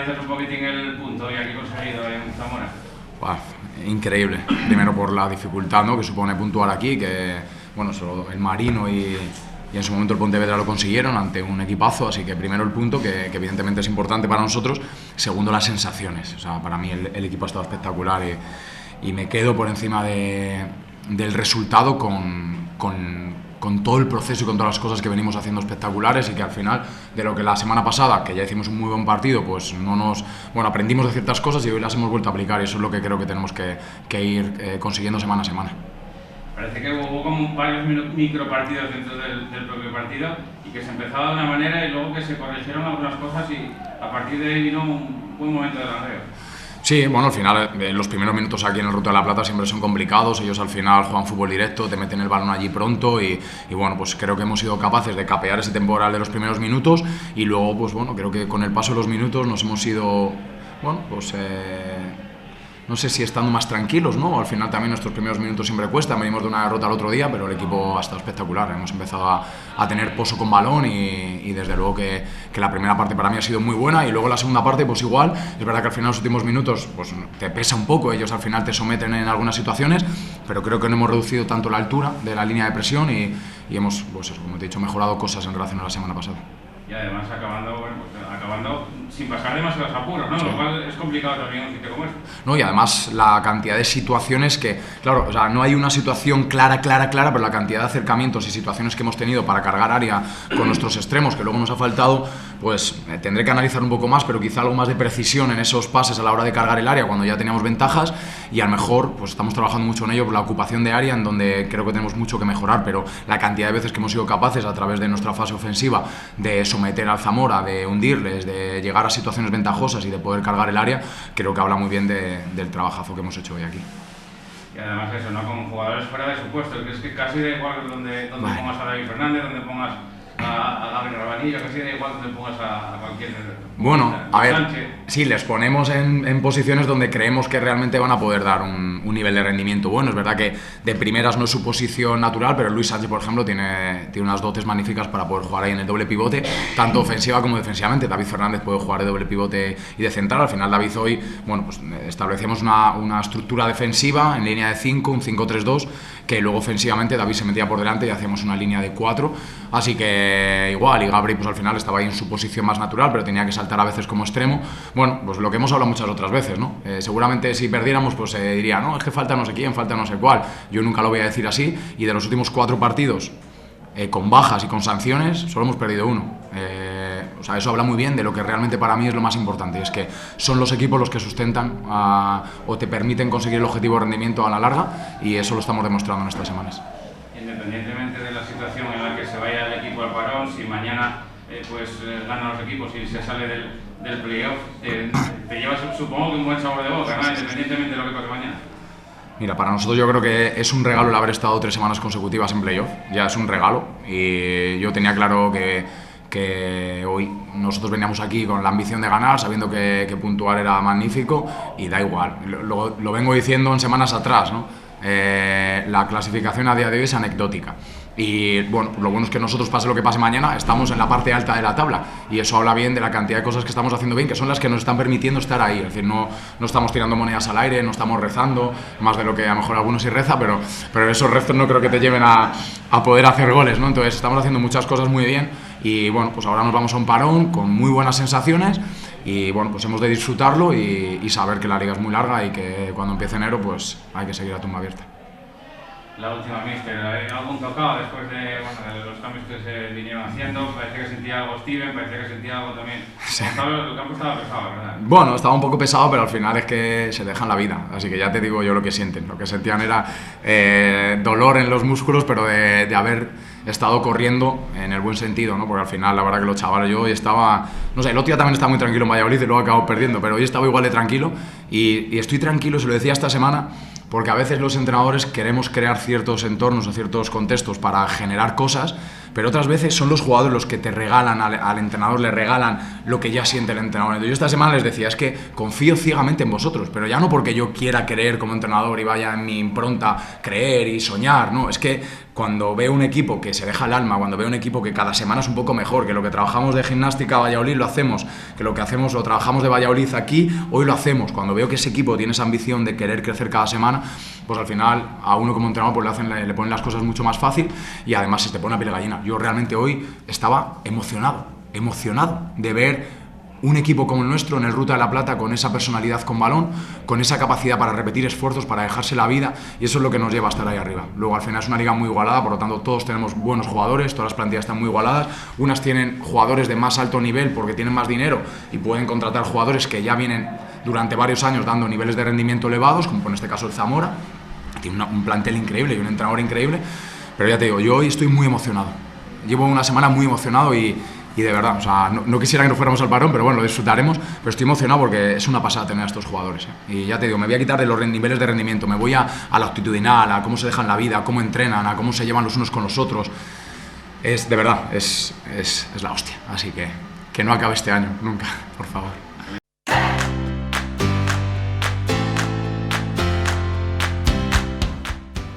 analizas un poquitín el punto y aquí conseguido en Zamora? Increíble. Primero por la dificultad, ¿no?, que supone puntuar aquí, que bueno, solo el Marino y en su momento el Pontevedra lo consiguieron ante un equipazo, así que primero el punto, que evidentemente es importante para nosotros. Segundo, las sensaciones. O sea, para mí el equipo ha estado espectacular y me quedo por encima del resultado con todo el proceso y con todas las cosas que venimos haciendo espectaculares, y que al final, de lo que la semana pasada, que ya hicimos un muy buen partido, pues aprendimos de ciertas cosas y hoy las hemos vuelto a aplicar, y eso es lo que creo que tenemos que ir consiguiendo semana a semana. Parece que hubo como varios micropartidos dentro del propio partido y que se empezaba de una manera y luego que se corrigieron algunas cosas y a partir de ahí vino un buen momento de lanceo. Sí, bueno, al final los primeros minutos aquí en el Ruta de la Plata siempre son complicados. Ellos al final juegan fútbol directo, te meten el balón allí pronto y bueno, pues creo que hemos sido capaces de capear ese temporal de los primeros minutos, y luego pues bueno, creo que con el paso de los minutos nos hemos ido, bueno, pues no sé si estando más tranquilos, ¿no? Al final también nuestros primeros minutos siempre cuestan, venimos de una derrota el otro día, pero el equipo ha estado espectacular, hemos empezado a tener pozo con balón y desde luego que la primera parte para mí ha sido muy buena, y luego la segunda parte pues igual. Es verdad que al final los últimos minutos pues te pesa un poco, ellos al final te someten en algunas situaciones, pero creo que no hemos reducido tanto la altura de la línea de presión y hemos, pues eso, como te he dicho, mejorado cosas en relación a la semana pasada. Y además acabando sin pasar demasiados apuros, ¿no? Sí. Lo cual es complicado también en un sitio como este. No, y además la cantidad de situaciones que, claro, o sea, no hay una situación clara, pero la cantidad de acercamientos y situaciones que hemos tenido para cargar área con nuestros extremos, que luego nos ha faltado, pues tendré que analizar un poco más, pero quizá algo más de precisión en esos pases a la hora de cargar el área cuando ya teníamos ventajas, y a lo mejor pues estamos trabajando mucho en ello por la ocupación de área, en donde creo que tenemos mucho que mejorar, pero la cantidad de veces que hemos sido capaces a través de nuestra fase ofensiva de someter al Zamora, de hundirles, de llegar a situaciones ventajosas y de poder cargar el área, creo que habla muy bien del trabajazo que hemos hecho hoy aquí. Y además eso, ¿no? Con jugadores fuera de su puesto, que es que casi da igual donde pongas a David Fernández, donde pongas a Gabriel Rabanillo, casi da igual donde pongas a cualquier... Bueno, a ver, sí, les ponemos en posiciones donde creemos que realmente van a poder dar un nivel de rendimiento bueno. Es verdad que de primeras no es su posición natural, pero Luis Sánchez, por ejemplo, tiene unas dotes magníficas para poder jugar ahí en el doble pivote, tanto ofensiva como defensivamente. David Fernández puede jugar de doble pivote y de central. Al final David hoy, bueno, pues establecíamos una estructura defensiva en línea de 5, un 5-3-2, que luego ofensivamente David se metía por delante y hacíamos una línea de 4, así que igual, y Gabri pues al final estaba ahí en su posición más natural, pero tenía que saltar a veces como extremo. Bueno, pues lo que hemos hablado muchas otras veces, ¿no? Seguramente si perdiéramos pues diría, no, es que falta no sé quién, falta no sé cuál. Yo nunca lo voy a decir así, y de los últimos 4 partidos con bajas y con sanciones solo hemos perdido uno. O sea, eso habla muy bien de lo que realmente para mí es lo más importante, es que son los equipos los que sustentan o te permiten conseguir el objetivo de rendimiento a la larga, y eso lo estamos demostrando en estas semanas. Independientemente de la situación en la que se vaya el equipo al parón, si mañana ganan los equipos y se sale del playoff, te llevas, supongo, que un buen sabor de boca, ¿no? Independientemente de lo que pase mañana. Mira, para nosotros yo creo que es un regalo el haber estado 3 semanas consecutivas en playoff, ya es un regalo, y yo tenía claro que hoy nosotros veníamos aquí con la ambición de ganar, sabiendo que puntuar era magnífico, y da igual, lo vengo diciendo en semanas atrás, ¿no? La clasificación a día de hoy es anecdótica, y bueno, lo bueno es que nosotros, pase lo que pase mañana, estamos en la parte alta de la tabla, y eso habla bien de la cantidad de cosas que estamos haciendo bien, que son las que nos están permitiendo estar ahí. Es decir, no estamos tirando monedas al aire, no estamos rezando más de lo que a lo mejor algunos sí reza, pero esos rezos no creo que te lleven a poder hacer goles, ¿no? Entonces estamos haciendo muchas cosas muy bien, y bueno, pues ahora nos vamos a un parón con muy buenas sensaciones, y bueno, pues hemos de disfrutarlo y saber que la liga es muy larga y que cuando empiece enero pues hay que seguir a tumba abierta. La última, míster, algún tocado después de los cambios que se vinieron haciendo? Parecía que sentía algo Steven, parecía que sentía algo también. Sí. El campo estaba pesado, ¿verdad? Bueno, estaba un poco pesado, pero al final es que se dejan la vida, así que ya te digo yo lo que sienten. Lo que sentían era dolor en los músculos, pero de haber estado corriendo en el buen sentido, ¿no? Porque al final la verdad que los chavales, yo hoy estaba, no sé, el otro día también estaba muy tranquilo en Valladolid y luego acabo perdiendo, pero hoy estaba igual de tranquilo, y estoy tranquilo, se lo decía esta semana, porque a veces los entrenadores queremos crear ciertos entornos o ciertos contextos para generar cosas, pero otras veces son los jugadores los que te regalan al entrenador, le regalan lo que ya siente el entrenador. Entonces yo esta semana les decía, es que confío ciegamente en vosotros, pero ya no porque yo quiera creer como entrenador y vaya en mi impronta creer y soñar, no, es que cuando veo un equipo que se deja el alma, cuando veo un equipo que cada semana es un poco mejor, que lo que trabajamos de Gimnástica Valladolid lo hacemos, que lo que hacemos lo trabajamos de Valladolid aquí, hoy lo hacemos. Cuando veo que ese equipo tiene esa ambición de querer crecer cada semana, pues al final a uno como entrenador pues le ponen las cosas mucho más fácil y además se te pone la piel de gallina. Yo realmente hoy estaba emocionado de ver un equipo como el nuestro en el Ruta de la Plata, con esa personalidad con balón, con esa capacidad para repetir esfuerzos, para dejarse la vida, y eso es lo que nos lleva a estar ahí arriba. Luego al final es una liga muy igualada, por lo tanto todos tenemos buenos jugadores, todas las plantillas están muy igualadas, unas tienen jugadores de más alto nivel porque tienen más dinero y pueden contratar jugadores que ya vienen durante varios años dando niveles de rendimiento elevados, como en este caso el Zamora, tiene un plantel increíble y un entrenador increíble, pero ya te digo, yo hoy estoy muy emocionado, llevo una semana muy emocionado y de verdad, o sea, no quisiera que no fuéramos al parón, pero bueno, lo disfrutaremos, pero estoy emocionado porque es una pasada tener a estos jugadores, Y ya te digo, me voy a quitar de los niveles de rendimiento, me voy a lo actitudinal, a cómo se dejan la vida, a cómo entrenan, a cómo se llevan los unos con los otros. De verdad, es la hostia, así que no acabe este año, nunca, por favor.